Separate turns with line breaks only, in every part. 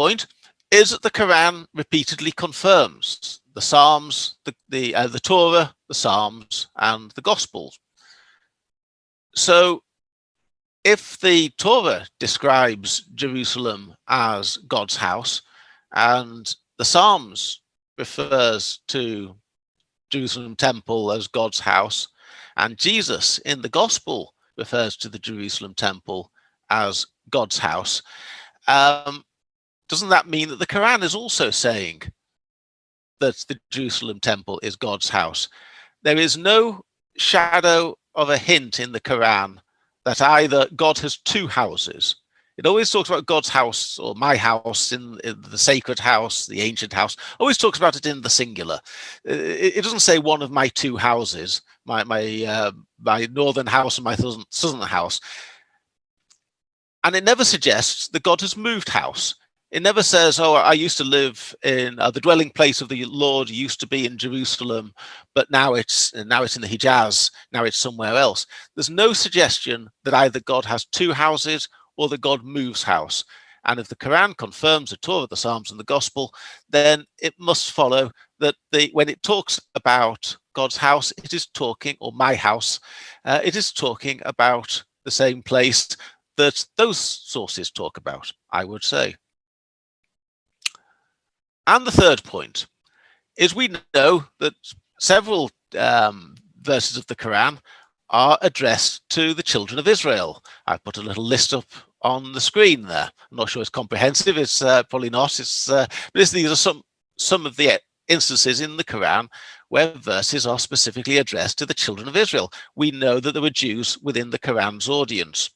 point is that the Quran repeatedly confirms the Psalms, the Torah, the Psalms, and the Gospels. So if the Torah describes Jerusalem as God's house, and the Psalms refers to Jerusalem temple as God's house, and Jesus in the Gospel refers to the Jerusalem temple as God's house, doesn't that mean that the Quran is also saying that the Jerusalem temple is God's house? There is no shadow of a hint in the Quran that either God has two houses. It always talks about God's house or my house, in the sacred house, the ancient house, always talks about it in the singular. It doesn't say one of my two houses, my northern house and my southern house. And it never suggests that God has moved house. It never says, oh, I used to live in the dwelling place of the Lord used to be in Jerusalem, but now it's in the Hijaz, now it's somewhere else. There's no suggestion that either God has two houses or that God moves house. And if the Quran confirms the Torah, the Psalms, and the Gospel, then it must follow that when it talks about God's house, it is talking, or my house, it is talking about the same place that those sources talk about, I would say. And the third point is we know that several verses of the Quran are addressed to the children of Israel. I put a little list up on the screen there. I'm not sure it's comprehensive. It's probably not. But these are some of the instances in the Quran where verses are specifically addressed to the children of Israel. We know that there were Jews within the Quran's audience.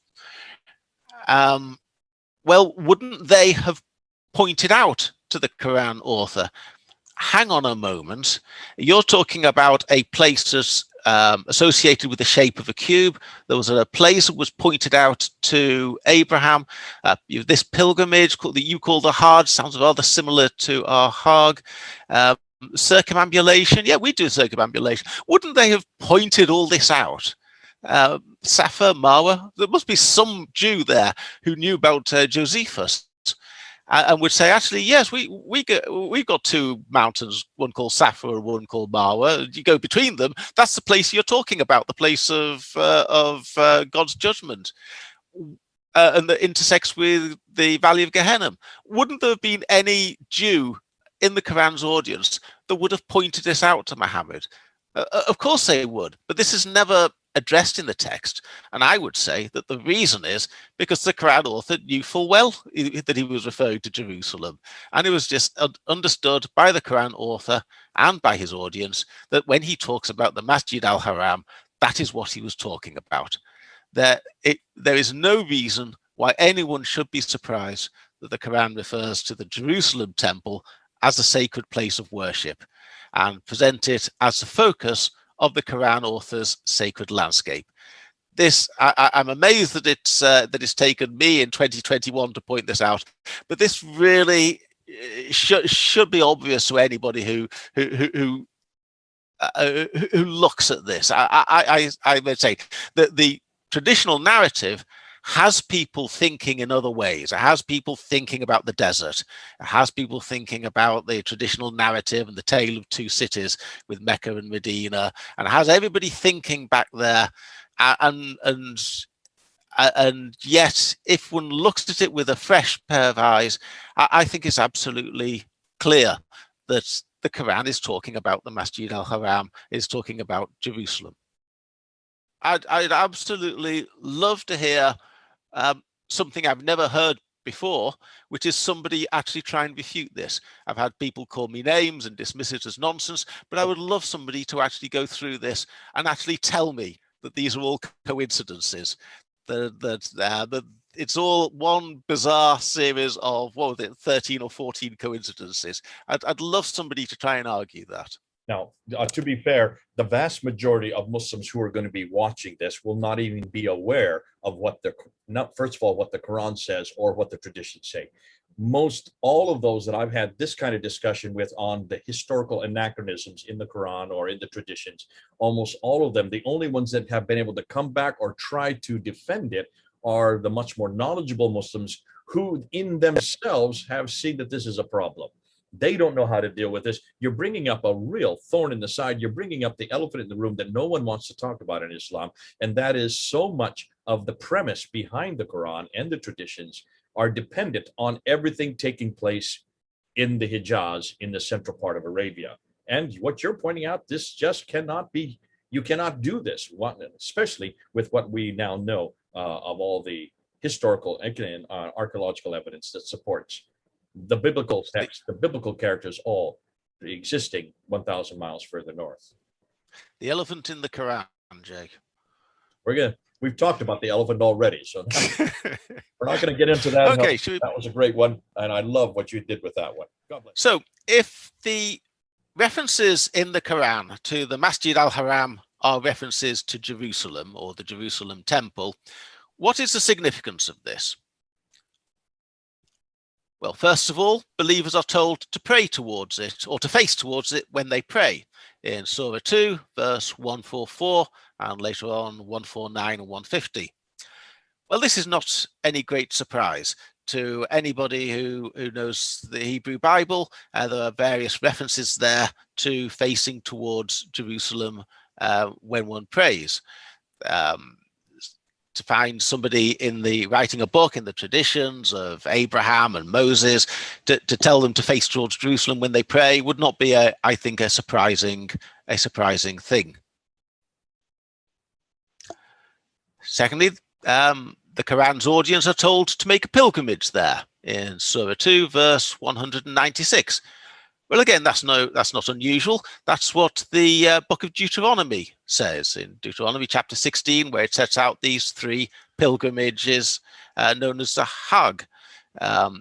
Well, wouldn't they have pointed out to the Quran author, hang on a moment, you're talking about a place that's associated with the shape of a cube. There was a place that was pointed out to Abraham. This pilgrimage that you call the Hajj sounds rather similar to our Hajj. Circumambulation, yeah, we do circumambulation. Wouldn't they have pointed all this out? Safa, Marwa, there must be some Jew there who knew about Josephus and would say, actually, yes, we've got two mountains, one called Safa and one called Marwa. You go between them, that's the place you're talking about, the place of God's judgment, and that intersects with the Valley of Gehenna. Wouldn't there have been any Jew in the Quran's audience that would have pointed this out to Muhammad? Of course they would, but this is never addressed in the text. And I would say that the reason is because the Quran author knew full well that he was referring to Jerusalem. And it was just understood by the Quran author and by his audience that when he talks about the Masjid al-Haram, that is what he was talking about. There is no reason why anyone should be surprised that the Quran refers to the Jerusalem temple as a sacred place of worship and present it as the focus of the Quran author's sacred landscape. This, I'm amazed that it's taken me in 2021 to point this out, but this really should be obvious to anybody who looks at this. I would say that the traditional narrative has people thinking in other ways. It has people thinking about the desert. It has people thinking about the traditional narrative and the tale of two cities with Mecca and Medina, and it has everybody thinking back there. And yet, if one looks at it with a fresh pair of eyes, I think it's absolutely clear that the Quran is talking about the Masjid al-Haram, is talking about Jerusalem. I'd absolutely love to hear something I've never heard before, which is somebody actually try and refute this. I've had people call me names and dismiss it as nonsense, but I would love somebody to actually go through this and actually tell me that these are all coincidences, that it's all one bizarre series of, 13 or 14 coincidences. I'd love somebody to try and argue that.
Now, to be fair, the vast majority of Muslims who are going to be watching this will not even be aware of first of all, what the Quran says or what the traditions say. All of those that I've had this kind of discussion with on the historical anachronisms in the Quran or in the traditions, almost all of them, the only ones that have been able to come back or try to defend it are the much more knowledgeable Muslims who in themselves have seen that this is a problem. They don't know how to deal with this. You're bringing up a real thorn in the side. You're bringing up the elephant in the room that no one wants to talk about in Islam. And that is so much of the premise behind the Quran and the traditions are dependent on everything taking place in the Hijaz, in the central part of Arabia. And what you're pointing out, this just cannot be, you cannot do this, especially with what we now know of all the historical and archaeological evidence that supports the biblical text, the biblical characters all existing 1,000 miles further north.
The elephant in the Quran, Jake.
We've talked about the elephant already, so we're not going to get into that.
Okay,
that was a great one, and I love what you did with that one. God bless.
So, if the references in the Quran to the Masjid al-Haram are references to Jerusalem or the Jerusalem temple, what is the significance of this? Well, first of all, believers are told to pray towards it or to face towards it when they pray in Surah 2, verse 144, and later on 149 and 150. Well, this is not any great surprise to anybody who knows the Hebrew Bible. There are various references there to facing towards Jerusalem when one prays. To find somebody in the writing a book in the traditions of Abraham and Moses to tell them to face towards Jerusalem when they pray would not be, I think, a surprising thing. Secondly, the Quran's audience are told to make a pilgrimage there in Surah 2, verse 196. Well, again, that's not unusual. That's what the book of Deuteronomy says in Deuteronomy chapter 16, where it sets out these three pilgrimages known as the Hajj.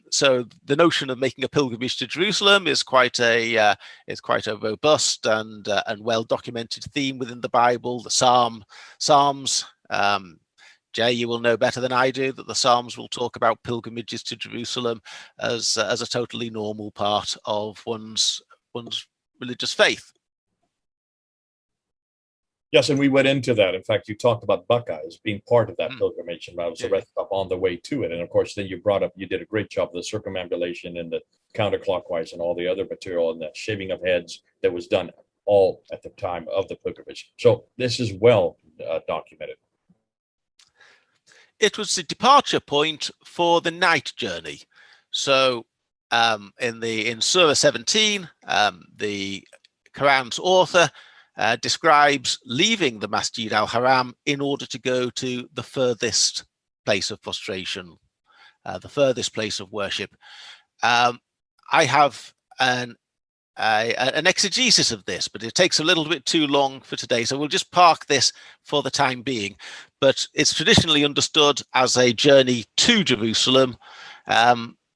So the notion of making a pilgrimage to Jerusalem is quite a robust and well documented theme within the Bible. The Psalms. Jay, you will know better than I do that the Psalms will talk about pilgrimages to Jerusalem as a totally normal part of one's religious faith.
Yes, and we went into that. In fact, you talked about Buckeye as being part of that pilgrimage, and I was the rest up on the way to it. And of course, then you did a great job of the circumambulation and the counterclockwise and all the other material and the shaving of heads that was done all at the time of the pilgrimage. So this is well documented.
It was the departure point for the night journey. So in Surah 17, the Quran's author describes leaving the Masjid al-Haram in order to go to the furthest place of prostration, the furthest place of worship. I have an exegesis of this, but it takes a little bit too long for today, so we'll just park this for the time being. But it's traditionally understood as a journey to Jerusalem.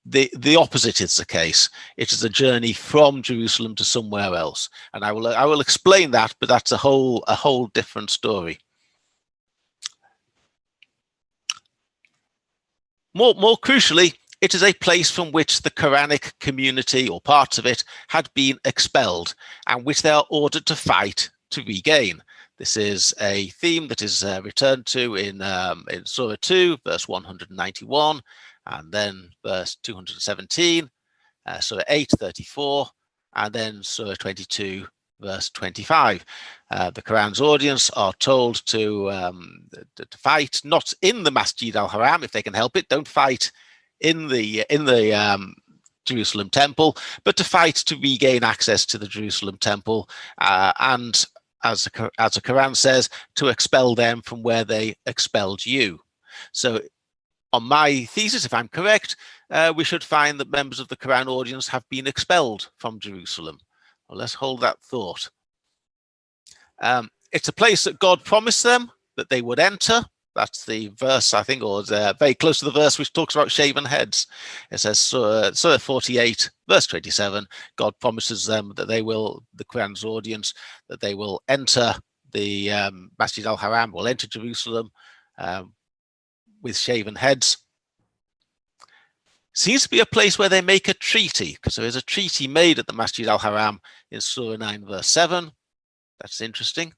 The opposite is the case. It is a journey from Jerusalem to somewhere else, and I will explain that, but that's a whole different story. More crucially, it is a place from which the Quranic community or parts of it had been expelled and which they are ordered to fight to regain. This is a theme that is returned to in Surah 2, verse 191, and then verse 217, Surah 8, 34, and then Surah 22, verse 25. The Quran's audience are told to fight not in the Masjid al-Haram if they can help it. Don't fight in the Jerusalem temple, but to fight to regain access to the Jerusalem temple, and as the Quran says, to expel them from where they expelled you. So on my thesis, if I'm correct, we should find that members of the Quran audience have been expelled from Jerusalem. Well, let's hold that thought. It's a place that God promised them that they would enter. That's the verse, I think, or very close to the verse which talks about shaven heads. It says, Surah 48, verse 27, God promises them that they will, the Quran's audience, that they will enter the Masjid al-Haram, will enter Jerusalem with shaven heads. Seems to be a place where they make a treaty, because there is a treaty made at the Masjid al-Haram in Surah 9, verse 7. That's interesting.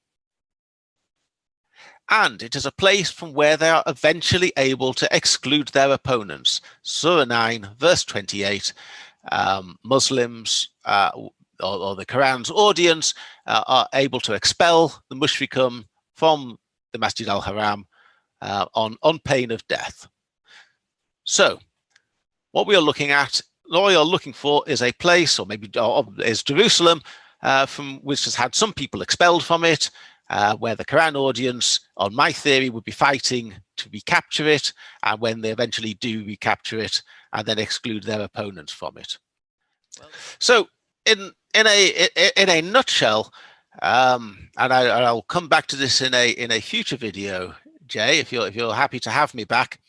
and it is a place from where they are eventually able to exclude their opponents. Surah 9, verse 28, Muslims or the Quran's audience are able to expel the mushrikun from the Masjid al-Haram on pain of death. So what we are looking at, what we are looking for, is a place, or maybe is Jerusalem, from which has had some people expelled from it, where the Quran audience, on my theory, would be fighting to recapture it, and when they eventually do recapture it, and then exclude their opponents from it. So, in a nutshell, and I'll come back to this in a future video, Jay, if you're happy to have me back.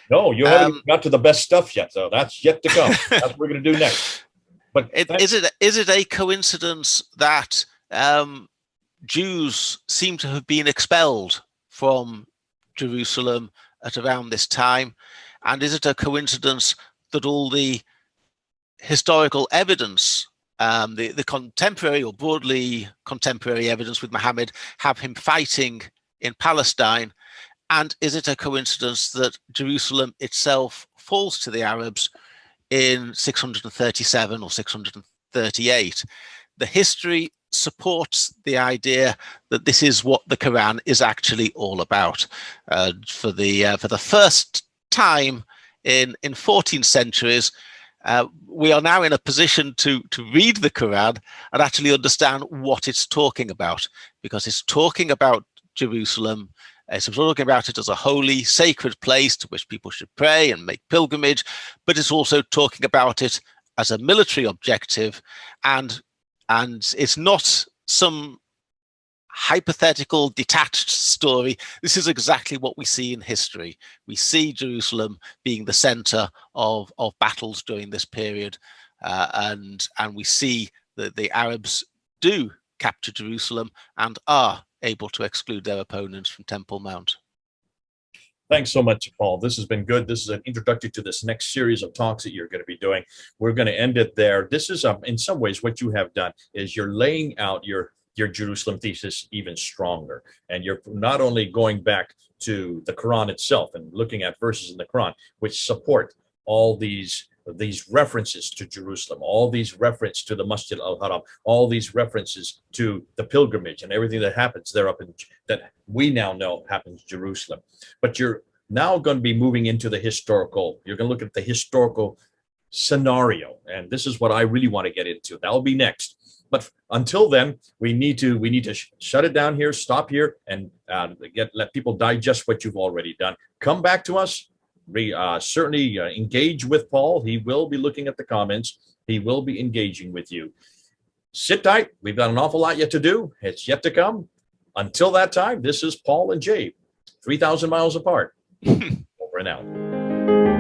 No, you haven't got to the best stuff yet, though. That's yet to come. That's what we're going to do next. But
is it a coincidence that Jews seem to have been expelled from Jerusalem at around this time? And is it a coincidence that all the historical evidence, the contemporary or broadly contemporary evidence with Muhammad, have him fighting in Palestine? And is it a coincidence that Jerusalem itself falls to the Arabs in 637 or 638? The history supports the idea that this is what the Quran is actually all about. For the first time in 14 centuries, we are now in a position to read the Quran and actually understand what it's talking about, because it's talking about Jerusalem. It's talking about it as a holy, sacred place to which people should pray and make pilgrimage, but it's also talking about it as a military objective, and it's not some hypothetical, detached story. This is exactly what we see in history. We see Jerusalem being the center of battles during this period, and we see that the Arabs do capture Jerusalem and are able to exclude their opponents from Temple Mount.
Thanks so much, Paul. This has been good. This is an introductory to this next series of talks that you're going to be doing. We're going to end it there. This is, in some ways, what you have done is you're laying out your Jerusalem thesis even stronger. And you're not only going back to the Quran itself and looking at verses in the Quran, which support all these references to Jerusalem, all these references to the Masjid al-Haram, all these references to the pilgrimage and everything that happens there that we now know happens in Jerusalem. But you're now going to be moving into the historical, you're going to look at the historical scenario. And this is what I really want to get into. That'll be next. But until then, we need to shut it down here, stop here, and let people digest what you've already done. Come back to us. Certainly engage with Paul. He will be looking at the comments. He will be engaging with you. Sit tight. We've got an awful lot yet to do. It's yet to come. Until that time, this is Paul and Jay, 3,000 miles apart. Over and out.